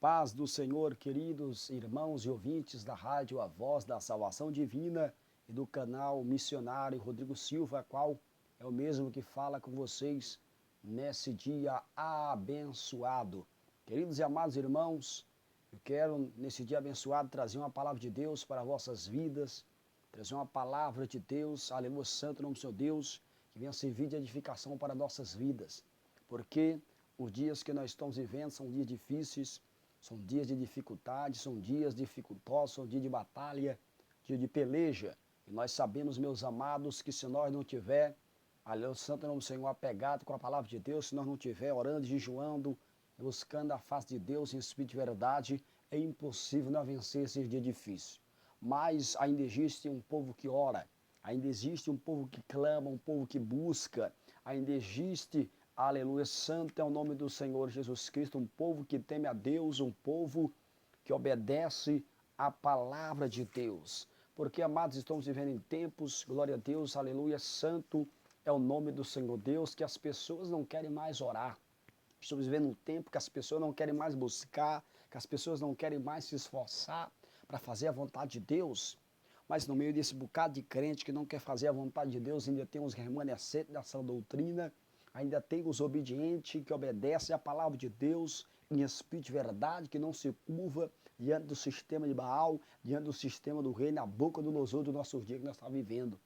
Paz do Senhor, queridos irmãos e ouvintes da rádio A Voz da Salvação Divina e do canal Missionário Rodrigo Silva, qual é o mesmo que fala com vocês nesse dia abençoado. Queridos e amados irmãos, eu quero nesse dia abençoado trazer uma palavra de Deus para vossas vidas, trazer uma palavra de Deus, aleluia, santo nome do Senhor Deus, que venha servir de edificação para nossas vidas, porque os dias que nós estamos vivendo são dias difíceis, são dias de dificuldade, são dias dificultosos, são dias de batalha, dia de peleja. E nós sabemos, meus amados, que se nós não tiver, aleluia, santo nome do Senhor, apegado com a palavra de Deus, se nós não tiver orando, jejuando, buscando a face de Deus em espírito de verdade, é impossível nós vencer esse dia difícil. Mas ainda existe um povo que ora, ainda existe um povo que clama, um povo que busca, ainda existe, aleluia, santo é o nome do Senhor Jesus Cristo, um povo que teme a Deus, um povo que obedece à palavra de Deus. Porque, amados, estamos vivendo em tempos, glória a Deus, aleluia, santo é o nome do Senhor Deus, que as pessoas não querem mais orar. Estamos vivendo um tempo que as pessoas não querem mais buscar, que as pessoas não querem mais se esforçar para fazer a vontade de Deus. Mas no meio desse bocado de crente que não quer fazer a vontade de Deus, ainda tem os remanescentes dessa doutrina, ainda tem os obedientes que obedecem à palavra de Deus em espírito de verdade, que não se curva diante do sistema de Baal, diante do sistema do rei, na boca do nosotros do nosso dia que nós estamos vivendo.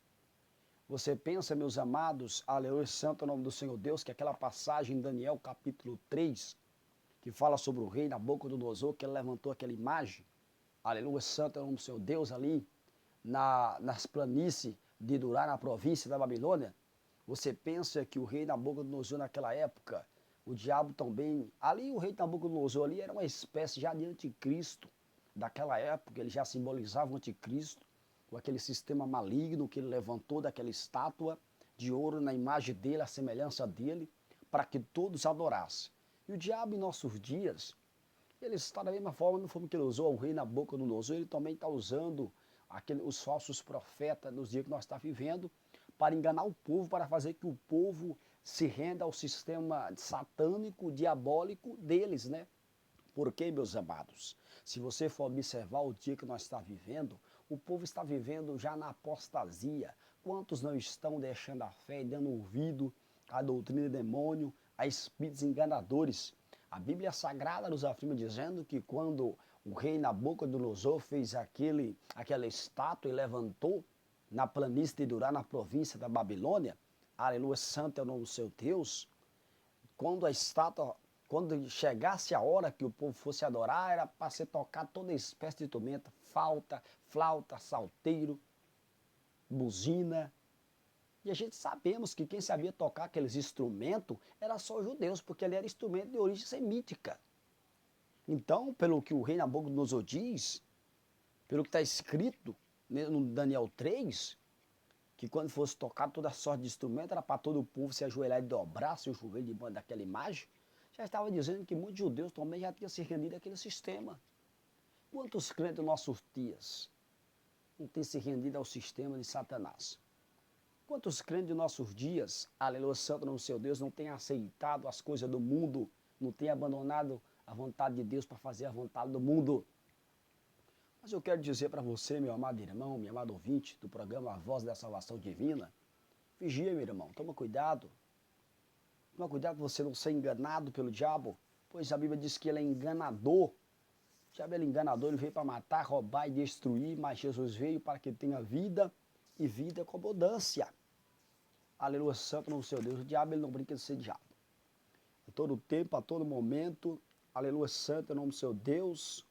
Você pensa, meus amados, aleluia, santo é o nome do Senhor Deus, que aquela passagem em Daniel capítulo 3, que fala sobre o rei Nabucodonosor, que ele levantou aquela imagem, aleluia, santo é o nome do Senhor Deus, ali nas planícies de Durá, na província da Babilônia. Você pensa que o rei Nabucodonosor naquela época, o diabo também, ali o rei Nabucodonosor ali era uma espécie já de anticristo daquela época, ele já simbolizava o anticristo, com aquele sistema maligno que ele levantou daquela estátua de ouro na imagem dele, a semelhança dele, para que todos adorassem. E o diabo em nossos dias, ele está da mesma forma, não foi que ele usou o rei Nabucodonosor, ele também está usando os falsos profetas nos dias que nós estamos vivendo, para enganar o povo, para fazer que o povo se renda ao sistema satânico, diabólico deles, né? Porque, meus amados, se você for observar o dia que nós estamos vivendo, o povo está vivendo já na apostasia. Quantos não estão deixando a fé e dando ouvido à doutrina do demônio, a espíritos enganadores? A Bíblia Sagrada nos afirma dizendo que quando o rei Nabucodonosor fez aquela estátua e levantou na planície de Durá, na província da Babilônia, aleluia, santo é o nome do seu Deus, quando a estátua, quando chegasse a hora que o povo fosse adorar, era para ser tocado toda espécie de instrumento, flauta, salteiro, buzina. E a gente sabemos que quem sabia tocar aqueles instrumentos era só os judeus, porque ele era instrumento de origem semítica. Então, pelo que o rei Nabucodonosor diz, pelo que está escrito no Daniel 3, que quando fosse tocar toda sorte de instrumento, era para todo o povo se ajoelhar e dobrar seu joelho diante daquela imagem, já estava dizendo que muitos judeus também já tinham se rendido àquele sistema. Quantos crentes dos nossos dias não têm se rendido ao sistema de Satanás? Quantos crentes de nossos dias, aleluia, santo no seu Deus, não têm aceitado as coisas do mundo, não têm abandonado a vontade de Deus para fazer a vontade do mundo? Mas eu quero dizer para você, meu amado irmão, meu amado ouvinte do programa A Voz da Salvação Divina, vigia, meu irmão, toma cuidado. Toma cuidado para você não ser enganado pelo diabo, pois a Bíblia diz que ele é enganador. O diabo é enganador, ele veio para matar, roubar e destruir, mas Jesus veio para que tenha vida e vida com abundância. Aleluia, santo no seu Deus. O diabo ele não brinca de ser diabo. A todo tempo, a todo momento, aleluia, santo em nome do seu Deus,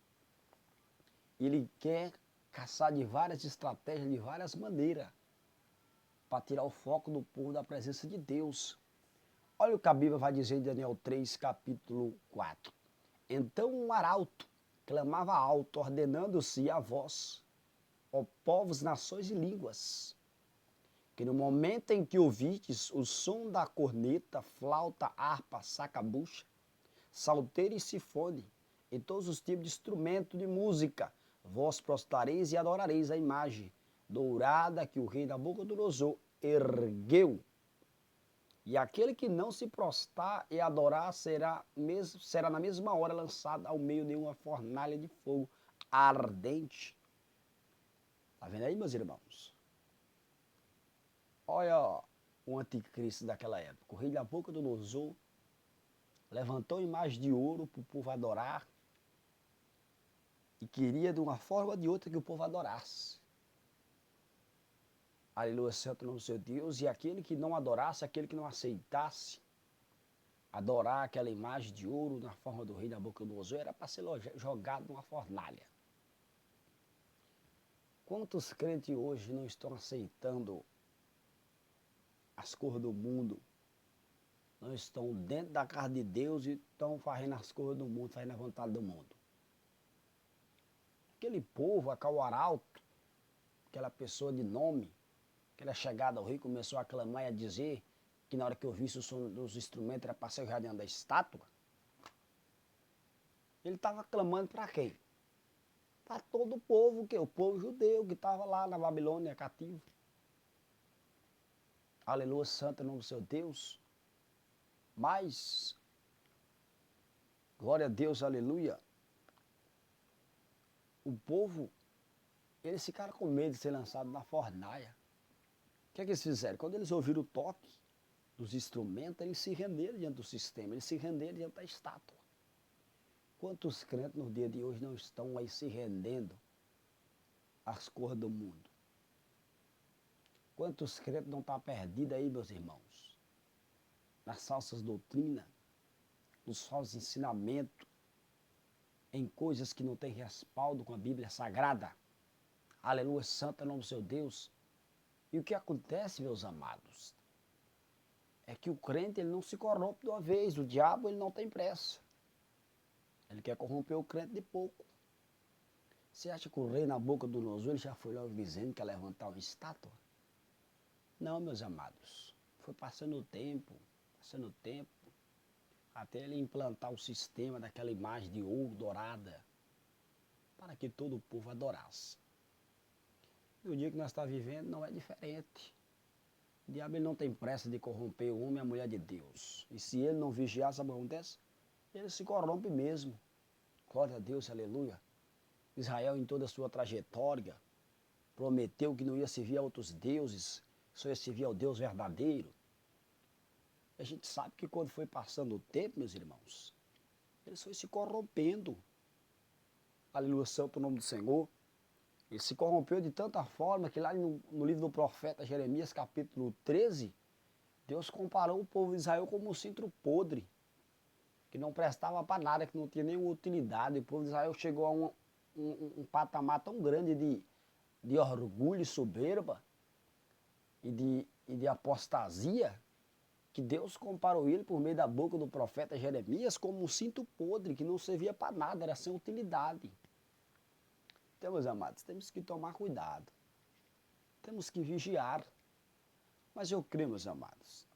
ele quer caçar de várias estratégias, de várias maneiras, para tirar o foco do povo da presença de Deus. Olha o que a Bíblia vai dizer em Daniel 3, capítulo 4. Então um arauto clamava alto, ordenando-se a vós, ó povos, nações e línguas, que no momento em que ouvides o som da corneta, flauta, harpa, sacabucha, salteiro e sifone, e todos os tipos de instrumento de música, vós prostrareis e adorareis a imagem dourada que o rei Nabucodonosor ergueu. E aquele que não se prostrar e adorar será na mesma hora lançado ao meio de uma fornalha de fogo ardente. Está vendo aí, meus irmãos? Olha o anticristo daquela época. O rei Nabucodonosor levantou imagem de ouro para o povo adorar e queria de uma forma ou de outra que o povo adorasse. Aleluia, santo nome do seu Deus. E aquele que não adorasse, aquele que não aceitasse adorar aquela imagem de ouro na forma do rei Nabucodonosor, era para ser jogado numa fornalha. Quantos crentes hoje não estão aceitando as cores do mundo? Não estão dentro da casa de Deus e estão fazendo as cores do mundo, fazendo a vontade do mundo. Aquele povo, aquele arauto, aquela pessoa de nome, aquela chegada ao rei, começou a clamar e a dizer que na hora que eu visse o som dos instrumentos era para ser diante da estátua. Ele estava clamando para quem? Para todo o povo, o povo judeu que estava lá na Babilônia cativo. Aleluia, santo nome do seu Deus. Mas, glória a Deus, aleluia. O povo, eles ficaram com medo de ser lançados na fornalha. O que é que eles fizeram? Quando eles ouviram o toque dos instrumentos, eles se renderam diante do sistema, eles se renderam diante da estátua. Quantos crentes no dia de hoje não estão aí se rendendo às cores do mundo? Quantos crentes não estão perdidos aí, meus irmãos? Nas falsas doutrinas, nos falsos ensinamentos, em coisas que não têm respaldo com a Bíblia Sagrada. Aleluia, santo é o nome do seu Deus. E o que acontece, meus amados, é que o crente ele não se corrompe de uma vez, o diabo ele não tem pressa. Ele quer corromper o crente de pouco. Você acha que o rei Nabucodonosor ele já foi logo dizendo que ia levantar uma estátua? Não, meus amados. Foi passando o tempo, até ele implantar o sistema daquela imagem de ouro dourada, para que todo o povo adorasse. E o dia que nós estamos vivendo não é diferente. O diabo ele não tem pressa de corromper o homem e a mulher de Deus. E se ele não vigiar, sabe o que acontece? Ele se corrompe mesmo. Glória a Deus, aleluia. Israel, em toda a sua trajetória, prometeu que não ia servir a outros deuses, só ia servir ao Deus verdadeiro. A gente sabe que quando foi passando o tempo, meus irmãos, eles foram se corrompendo. Aleluia, santo o nome do Senhor. Ele se corrompeu de tanta forma que lá no livro do profeta Jeremias, capítulo 13, Deus comparou o povo de Israel como um cintro podre, que não prestava para nada, que não tinha nenhuma utilidade. O povo de Israel chegou a um patamar tão grande de orgulho e soberba e de apostasia, que Deus comparou ele por meio da boca do profeta Jeremias como um cinto podre, que não servia para nada, era sem utilidade. Então, meus amados, temos que tomar cuidado, temos que vigiar. Mas eu creio, meus amados,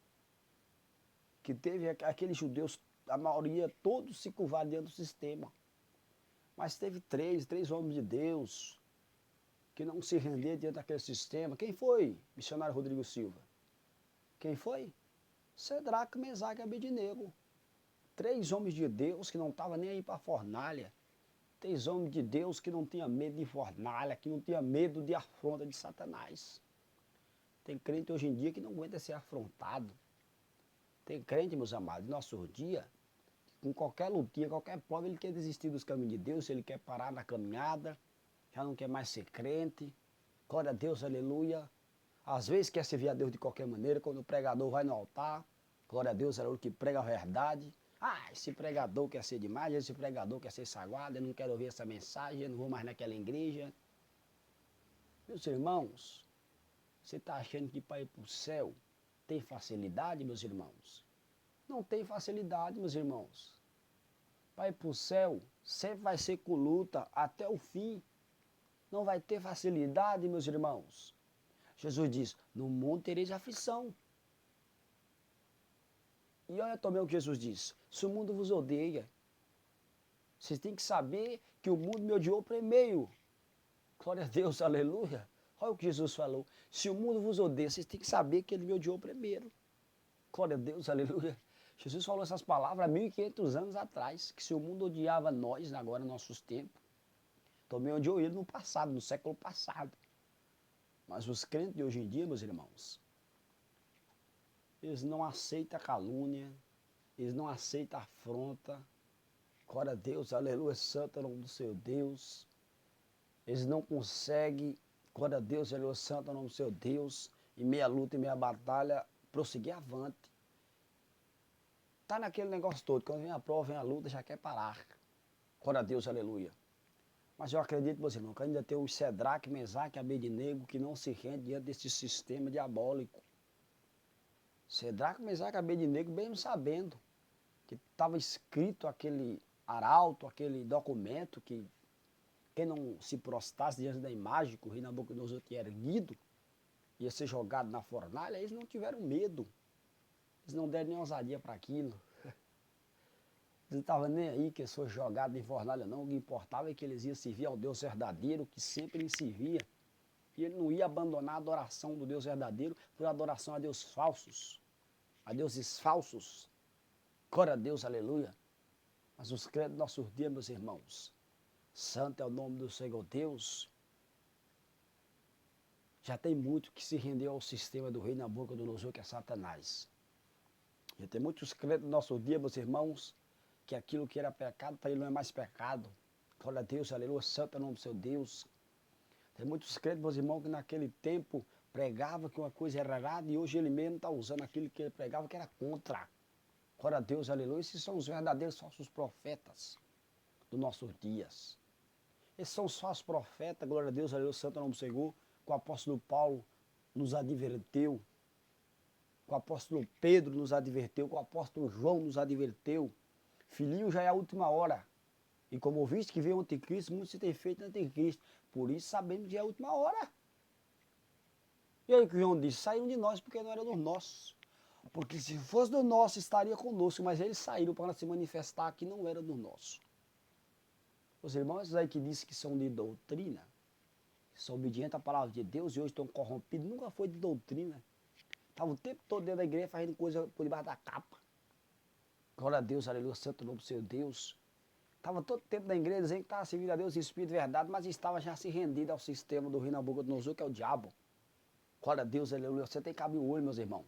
que teve aqueles judeus, a maioria, todos se curvaram diante do sistema. Mas teve três homens de Deus que não se renderam diante daquele sistema. Quem foi? Missionário Rodrigo Silva. Quem foi? Cedraque, Mesaque e Abednego. 3 homens de Deus que não estavam nem aí para a fornalha. 3 homens de Deus que não tinham medo de fornalha, que não tinham medo de afronta de Satanás. Tem crente hoje em dia que não aguenta ser afrontado. Tem crente, meus amados, no nosso dia, com qualquer lutinha, qualquer prova, ele quer desistir dos caminhos de Deus, ele quer parar na caminhada, já não quer mais ser crente. Glória a Deus, aleluia. Às vezes quer servir a Deus de qualquer maneira, quando o pregador vai no altar, glória a Deus, aleluia, que prega a verdade. Ah, esse pregador quer ser demais, esse pregador quer ser sagrado, eu não quero ouvir essa mensagem, eu não vou mais naquela igreja. Meus irmãos, você está achando que para ir para o céu tem facilidade, meus irmãos? Não tem facilidade, meus irmãos. Para ir para o céu sempre vai ser com luta até o fim. Não vai ter facilidade, meus irmãos. Jesus diz, no mundo tereis aflição. E olha também o que Jesus diz, se o mundo vos odeia, vocês têm que saber que o mundo me odiou primeiro. Glória a Deus, aleluia. Olha o que Jesus falou, se o mundo vos odeia, vocês têm que saber que ele me odiou primeiro. Glória a Deus, aleluia. Jesus falou essas palavras há 1500 anos atrás, que se o mundo odiava nós, agora nossos tempos, também odiou ele no passado, no século passado. Mas os crentes de hoje em dia, meus irmãos, eles não aceitam a calúnia, eles não aceitam a afronta. Glória a Deus, aleluia, santo é o nome do seu Deus. Eles não conseguem, glória a Deus, aleluia, santo é o nome do seu Deus, em meia luta, em meia batalha, prosseguir avante. Está naquele negócio todo, quando vem a prova, vem a luta, já quer parar. Glória a Deus, aleluia. Mas eu acredito, meus irmãos, que ainda tem o Sedraque, Mesaque e Abednego que não se rende diante desse sistema diabólico. Sedraque, Mesaque e Abednego, bem sabendo que estava escrito aquele arauto, aquele documento que quem não se prostrasse diante da imagem que o rei Nabucodonosor tinha erguido ia ser jogado na fornalha, eles não tiveram medo. Eles não deram nem ousadia para aquilo. Eles não estavam nem aí que eles fossem jogados em fornalha, não. O que importava é que eles iam servir ao Deus verdadeiro, que sempre lhe servia. E ele não ia abandonar a adoração do Deus verdadeiro por adoração a Deus falsos, a deuses falsos. Glória a Deus, aleluia. Mas os crentes dos nossos dias, meus irmãos, santo é o nome do Senhor Deus. Já tem muito que se rendeu ao sistema do rei Nabucodonosor, que é Satanás. Já tem muitos crentes no nosso dia, meus irmãos, que aquilo que era pecado, para ele não é mais pecado. Glória a Deus, aleluia, santo é o nome do seu Deus. Tem muitos crentes, meus irmãos, que naquele tempo pregava que uma coisa era errada e hoje ele mesmo está usando aquilo que ele pregava que era contra. Glória a Deus, aleluia. Esses são os verdadeiros falsos profetas dos nossos dias. Esses são os falsos profetas, glória a Deus, aleluia, santo é o nome do Senhor, que o apóstolo Paulo nos adverteu. Que o apóstolo Pedro nos adverteu, que o apóstolo João nos adverteu. Filhinho, já é a última hora. E como ouviste que veio o anticristo, muito se tem feito anticristo. Por isso sabemos que é a última hora. E aí o que João disse? Saíram de nós porque não era dos nossos. Porque se fosse do nosso, estaria conosco. Mas eles saíram para se manifestar que não era do nosso. Os irmãos aí que dizem que são de doutrina, que são obedientes à palavra de Deus e hoje estão corrompidos, nunca foi de doutrina. Estava o tempo todo dentro da igreja fazendo coisa por debaixo da capa. Glória a Deus, aleluia, santo nome do seu Deus. Estava todo o tempo da igreja dizendo que estava servindo a Deus em espírito de verdade, mas estava já se rendido ao sistema do rei Nabucodonosor, que é o diabo. Glória a Deus, aleluia. Você tem que abrir o olho, meus irmãos.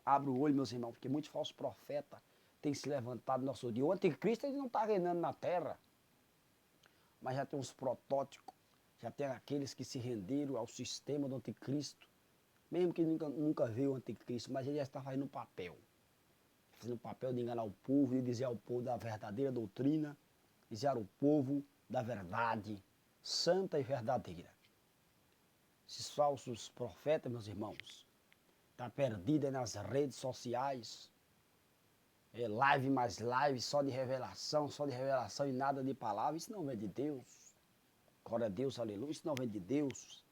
Abre o olho, meus irmãos, porque muitos falsos profetas têm se levantado no nosso dia. O anticristo ele não está reinando na terra, mas já tem uns protótipos, já tem aqueles que se renderam ao sistema do anticristo, mesmo que nunca veio o anticristo, mas ele já está fazendo papel. Fazendo o papel de enganar o povo e dizer ao povo da verdadeira doutrina, dizer ao povo da verdade santa e verdadeira. Esses falsos profetas, meus irmãos, estão perdidos nas redes sociais, live mais live, só de revelação e nada de palavra. Isso não vem de Deus. Glória a Deus, aleluia, isso não vem de Deus.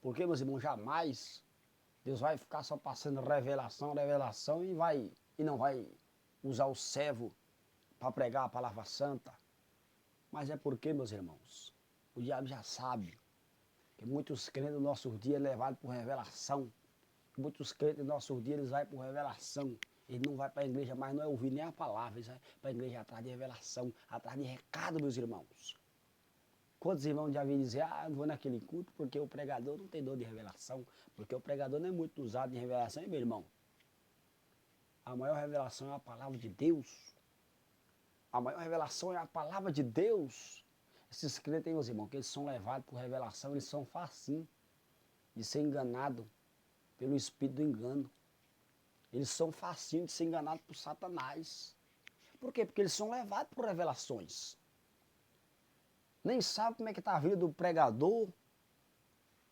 Porque, meus irmãos, jamais Deus vai ficar só passando revelação e não vai usar o servo para pregar a palavra santa. Mas é porque, meus irmãos, o diabo já sabe que muitos crentes do nosso dia é levado por revelação. Muitos crentes do nosso dia eles vão por revelação. Ele não vai para a igreja mais, não é ouvir nem a palavra, eles vão para a igreja atrás de revelação, atrás de recado, meus irmãos. Quantos irmãos já viram dizer, não vou naquele culto porque o pregador não tem dor de revelação, porque o pregador não é muito usado em revelação, hein, meu irmão? A maior revelação é a palavra de Deus. A maior revelação é a palavra de Deus. Esses crentes, meus irmãos, que eles são levados por revelação, eles são facinhos de ser enganados pelo espírito do engano. Eles são facinhos de ser enganados por Satanás. Por quê? Porque eles são levados por revelações. Nem sabe como é que está a vida do pregador,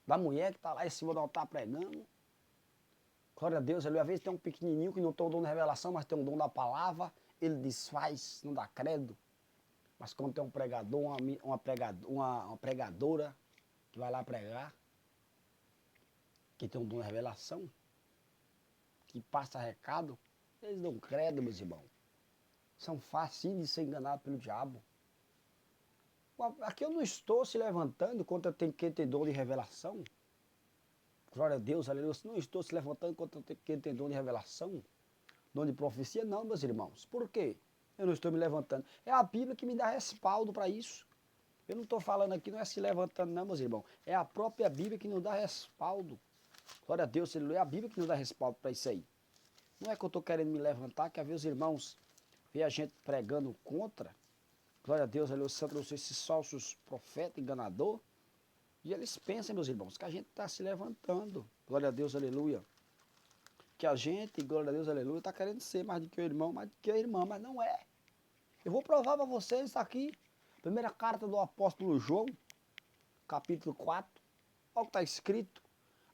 da mulher que está lá em cima do altar pregando. Glória a Deus, às vezes tem um pequenininho que não tem o dom da revelação, mas tem o dom da palavra, ele desfaz, não dá credo. Mas quando tem um pregador, uma pregadora que vai lá pregar, que tem um dom da revelação, que passa recado, eles dão credo, meus irmãos. São fáceis de ser enganados pelo diabo. Aqui eu não estou se levantando contra quem tem dom de revelação. Glória a Deus, aleluia. Não estou se levantando contra quem tem dom de revelação, dom de profecia, não, meus irmãos. Por quê? Eu não estou me levantando. É a Bíblia que me dá respaldo para isso. Eu não estou falando aqui, não é se levantando, não, meus irmãos. É a própria Bíblia que nos dá respaldo. Glória a Deus, aleluia. É a Bíblia que nos dá respaldo para isso aí. Não é que eu estou querendo me levantar, que às vezes os irmãos vê a gente pregando contra. Glória a Deus, aleluia. Santo, esses falsos profetas, enganador. E eles pensam, meus irmãos, que a gente está se levantando. Glória a Deus, aleluia. Que a gente, glória a Deus, aleluia, está querendo ser mais do que o irmão, mais do que a irmã, mas não é. Eu vou provar para vocês aqui. Primeira carta do apóstolo João, capítulo 4. Olha o que está escrito.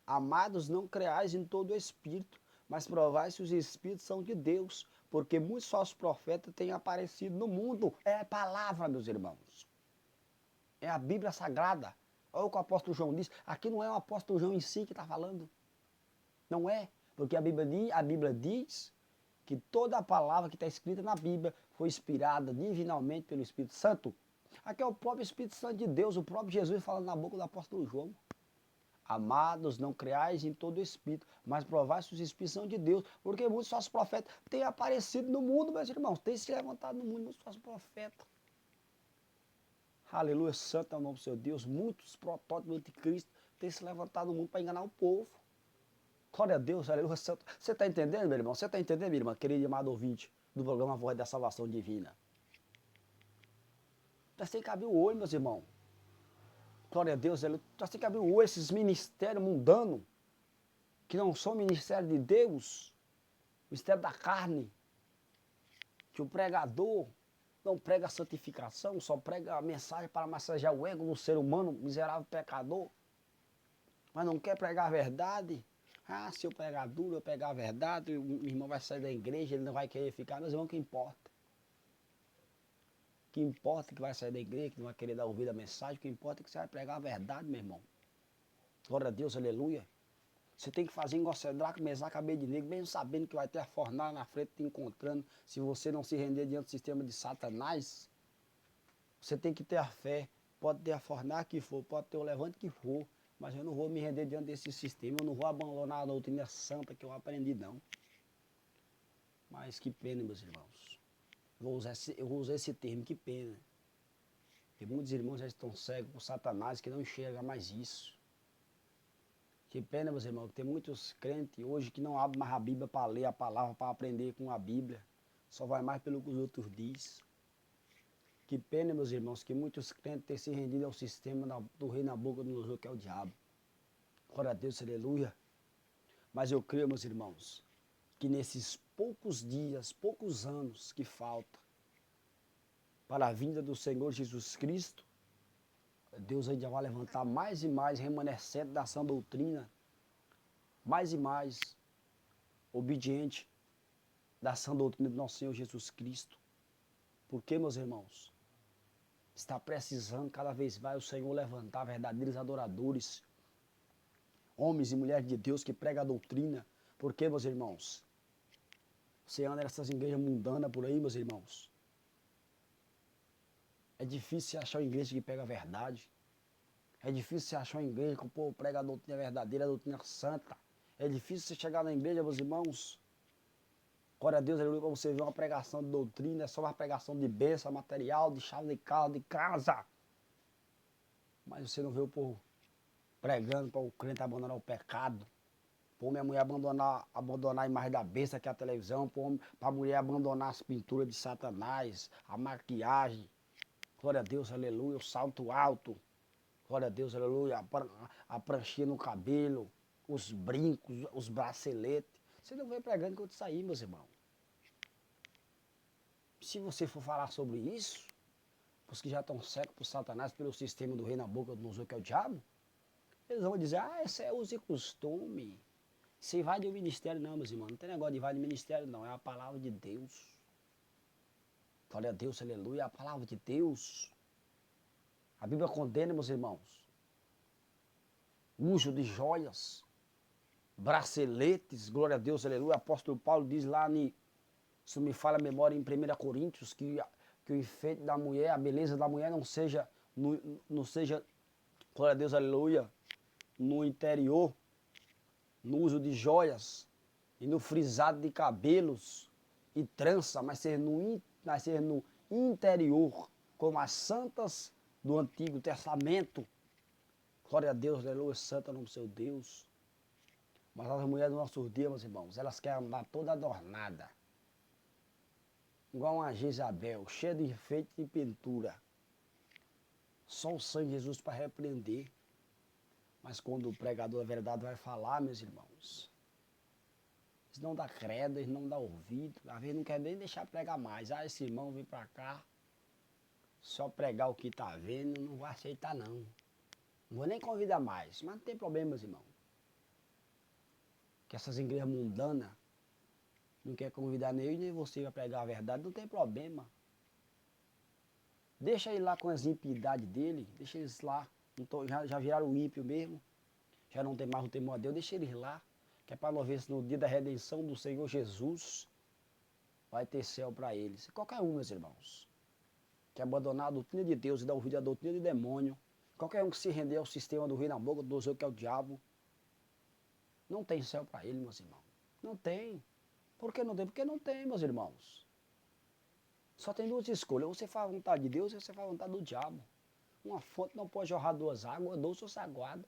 Amados, não creais em todo o espírito, mas provai se os espíritos são de Deus, porque muitos falsos profetas têm aparecido no mundo. É a palavra, meus irmãos. É a Bíblia Sagrada. Olha o que o apóstolo João diz. Aqui não é o apóstolo João em si que está falando. Não é. Porque a Bíblia diz que toda a palavra que está escrita na Bíblia foi inspirada divinamente pelo Espírito Santo. Aqui é o próprio Espírito Santo de Deus, o próprio Jesus falando na boca do apóstolo João. Amados, não creais em todo espírito, mas provai se os espíritos são de Deus, porque muitos falsos profetas têm aparecido no mundo, meus irmãos, têm se levantado no mundo, muitos falsos profetas. Aleluia, santo é o nome do seu Deus. Muitos protótipos do anticristo têm se levantado no mundo para enganar o povo. Glória a Deus, aleluia, santo. Você está entendendo, meu irmão? Você está entendendo, minha irmã, querido e amado ouvinte do programa Voz da Salvação Divina? Nós temos que abrir o olho, meus irmãos. Glória a Deus, aleluia. Nós temos que abrir o olho, esses ministérios mundanos, que não são ministério de Deus, ministério da carne, que o pregador não prega a santificação, só prega a mensagem para massagear o ego do ser humano, miserável pecador, mas não quer pregar a verdade. Ah, se eu pregar duro, eu pegar a verdade, o irmão vai sair da igreja, ele não vai querer ficar. Meus irmãos, que importa? Que importa que vai sair da igreja, que não vai querer dar ouvir a mensagem, o que importa é que você vai pregar a verdade, meu irmão. Glória a Deus, aleluia. Você tem que fazer igual Cedraque, Mesaque, Abednego, mesmo sabendo que vai ter a fornalha na frente te encontrando. Se você não se render diante do sistema de Satanás, você tem que ter a fé. Pode ter a fornalha que for, pode ter o levante que for, mas eu não vou me render diante desse sistema, eu não vou abandonar a doutrina santa que eu aprendi, não. Mas que pena, meus irmãos. Eu vou usar esse termo, que pena. Porque muitos irmãos já estão cegos por Satanás que não enxergam mais isso. Que pena, meus irmãos, que tem muitos crentes hoje que não abrem mais a Bíblia para ler a palavra, para aprender com a Bíblia. Só vai mais pelo que os outros dizem. Que pena, meus irmãos, que muitos crentes têm se rendido ao sistema do rei Nabucodonosor, que é o diabo. Glória a Deus, aleluia. Mas eu creio, meus irmãos, que nesses poucos dias, poucos anos que falta para a vinda do Senhor Jesus Cristo, Deus ainda vai levantar mais e mais remanescente da sã doutrina, mais e mais obediente da sã doutrina do nosso Senhor Jesus Cristo. Porque, meus irmãos, está precisando cada vez mais o Senhor levantar verdadeiros adoradores, homens e mulheres de Deus que pregam a doutrina. Porque, meus irmãos, você anda nessas igrejas mundanas por aí, meus irmãos, é difícil você achar uma igreja que pega a verdade. É difícil você achar uma igreja que o povo prega a doutrina verdadeira, a doutrina santa. É difícil você chegar na igreja, meus irmãos. Glória a Deus, aleluia, para você ver uma pregação de doutrina, é só uma pregação de bênção, material, de chave de carro, de casa. Mas você não vê o povo pregando para o crente abandonar o pecado. Para minha mulher abandonar a imagem da besta que é a televisão, para a mulher abandonar as pinturas de Satanás, a maquiagem. Glória a Deus, aleluia, o salto alto. Glória a Deus, aleluia, a pranchinha no cabelo, os brincos, os braceletes. Você não vem pregando quando sair, meus irmãos. Se você for falar sobre isso, os que já estão cegos por Satanás, pelo sistema do rei Nabucodonosor, que é o diabo, eles vão dizer, esse é uso e costume. Você vai de um ministério, não, meus irmãos. Não tem negócio de vai de ministério, não. É a palavra de Deus. Glória a Deus, aleluia, é a palavra de Deus. A Bíblia condena, meus irmãos, uso de joias, braceletes, glória a Deus, aleluia. O apóstolo Paulo diz lá, se não me falha a memória, em 1 Coríntios, que o enfeite da mulher, a beleza da mulher não seja, glória a Deus, aleluia, no interior, no uso de joias e no frisado de cabelos e trança, mas ser no interior, como as santas do Antigo Testamento. Glória a Deus, aleluia, santo é o nome do seu Deus. Mas as mulheres dos nossos dias, meus irmãos, elas querem andar toda adornada. Igual uma Jezabel, cheia de enfeite e pintura. Só o sangue de Jesus para repreender. Mas quando o pregador da verdade vai falar, meus irmãos, eles não dão credo, eles não dão ouvido. Às vezes não quer nem deixar pregar mais. Ah, esse irmão vem para cá, só pregar o que está vendo, não vai aceitar não. Não vou nem convidar mais. Mas não tem problema, meus irmãos. Que essas igrejas mundanas não quer convidar nem eu e nem você para pregar a verdade, não tem problema. Deixa ele lá com as impiedades dele, deixa eles lá. Já viraram ímpio mesmo, já não tem mais o temor a Deus, deixa eles lá. Que é para nós ver se no dia da redenção do Senhor Jesus vai ter céu para eles. Qualquer um, meus irmãos, que abandonar a doutrina de Deus e dar ouvido à doutrina de demônio, qualquer um que se render ao sistema do rei na boca do Senhor, que é o diabo, não tem céu para ele, meus irmãos. Não tem. Por que não tem? Porque não tem, meus irmãos. Só tem duas escolhas. Ou você faz a vontade de Deus ou você faz a vontade do diabo. Uma fonte não pode jorrar duas águas, doce ou salgada.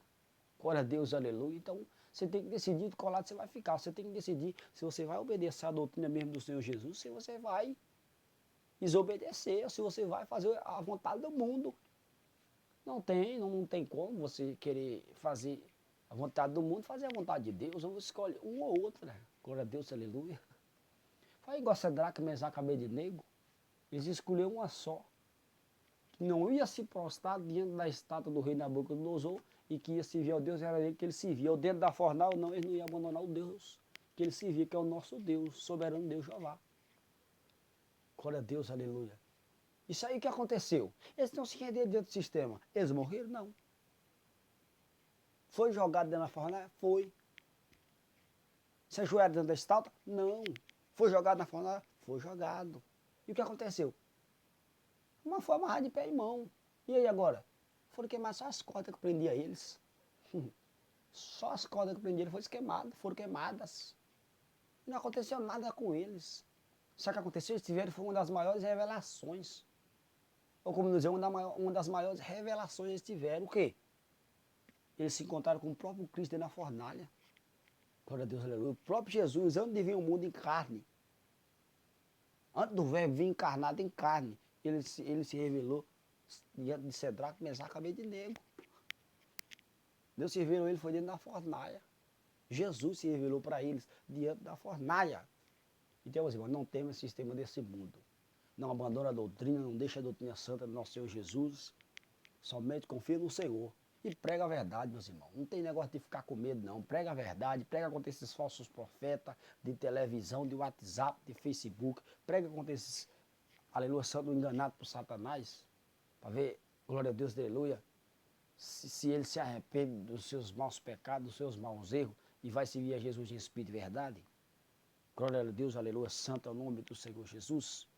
Glória a Deus, aleluia. Então, você tem que decidir de qual lado você vai ficar. Você tem que decidir se você vai obedecer a doutrina mesmo do Senhor Jesus, se você vai desobedecer, ou se você vai fazer a vontade do mundo. Não tem como você querer fazer a vontade do mundo, fazer a vontade de Deus. Ou você escolhe uma ou outra. Glória a Deus, aleluia. Foi igual Sadraque, Mesaque e Abednego. Eles escolheram uma só. Que não ia se prostrar diante da estátua do rei Nabucodonosor e que ia servir ao Deus, era ele que ele servia. Ou dentro da fornal, não, eles não iam abandonar o Deus que ele servia, que é o nosso Deus, soberano Deus Jeová. Glória a Deus, aleluia. Isso aí que aconteceu. Eles não se renderam dentro do sistema. Eles morreram? Não. Foi jogado dentro da fornalha? Foi. Se ajoelharam dentro da estátua? Não. Foi jogado na fornalha? Foi jogado. E o que aconteceu? Uma foi amarrada de pé e mão. E aí agora? Foram queimar só as cordas que prendia eles. Só as cordas que prendia eles foram queimadas. Não aconteceu nada com eles. Sabe o que aconteceu? Eles tiveram foi uma das maiores revelações. Ou como dizer, uma das maiores revelações eles tiveram. O quê? Eles se encontraram com o próprio Cristo dentro da fornalha. Glória a Deus, aleluia. O próprio Jesus, antes de vir ao mundo em carne, antes do verbo vir encarnado em carne, ele se revelou diante de Sadraque, Mesaque e Abednego. Deus se revelou, ele foi dentro da fornalha. Jesus se revelou para eles diante da fornalha. Então, meus irmãos, não tema esse sistema desse mundo. Não abandona a doutrina, não deixa a doutrina santa do nosso Senhor Jesus. Somente confia no Senhor. E prega a verdade, meus irmãos. Não tem negócio de ficar com medo, não. Prega a verdade, prega contra esses falsos profetas de televisão, de WhatsApp, de Facebook. Prega contra esses, aleluia, santo enganado por Satanás. Para ver, glória a Deus, aleluia, se ele se arrepende dos seus maus pecados, dos seus maus erros, e vai servir a Jesus em espírito e verdade. Glória a Deus, aleluia, santo é o nome do Senhor Jesus.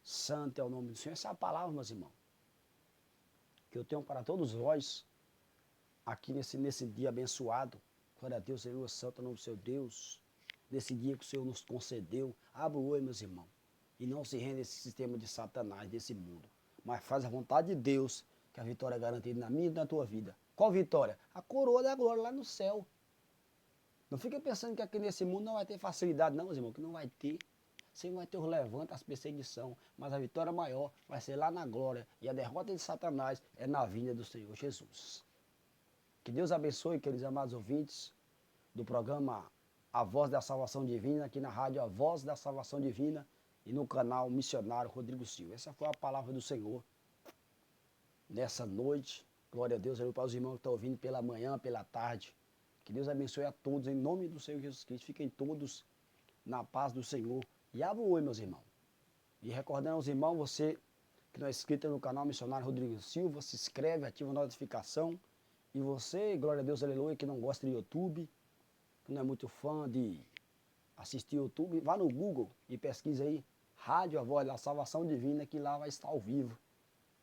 Santo é o nome do Senhor. Essa é a palavra, meus irmãos, que eu tenho para todos vós, aqui nesse dia abençoado. Glória a Deus, aleluia, santo é o nome do seu Deus. Nesse dia que o Senhor nos concedeu. Abra o olho, meus irmãos, e não se renda a esse sistema de Satanás, desse mundo. Mas faz a vontade de Deus, que a vitória é garantida na minha e na tua vida. Qual vitória? A coroa da glória lá no céu. Não fica pensando que aqui nesse mundo não vai ter facilidade, não, meus irmãos, que não vai ter. Sempre vai ter os levantes, as perseguições, mas a vitória maior vai ser lá na glória. E a derrota de Satanás é na vinda do Senhor Jesus. Que Deus abençoe, queridos amados ouvintes, do programa A Voz da Salvação Divina, aqui na rádio A Voz da Salvação Divina e no canal Missionário Rodrigo Silva. Essa foi a palavra do Senhor nessa noite. Glória a Deus, para os irmãos que estão ouvindo pela manhã, pela tarde. Que Deus abençoe a todos, em nome do Senhor Jesus Cristo. Fiquem todos na paz do Senhor. E abra o olho, meus irmãos. E recordando aos irmãos, você que não é inscrito no canal Missionário Rodrigo Silva, se inscreve, ativa a notificação. E você, glória a Deus, aleluia, que não gosta de YouTube, que não é muito fã de assistir YouTube, vá no Google e pesquisa aí, Rádio A Voz da Salvação Divina, que lá vai estar ao vivo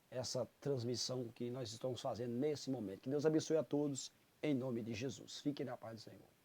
essa transmissão que nós estamos fazendo nesse momento. Que Deus abençoe a todos, em nome de Jesus. Fiquem na paz do Senhor.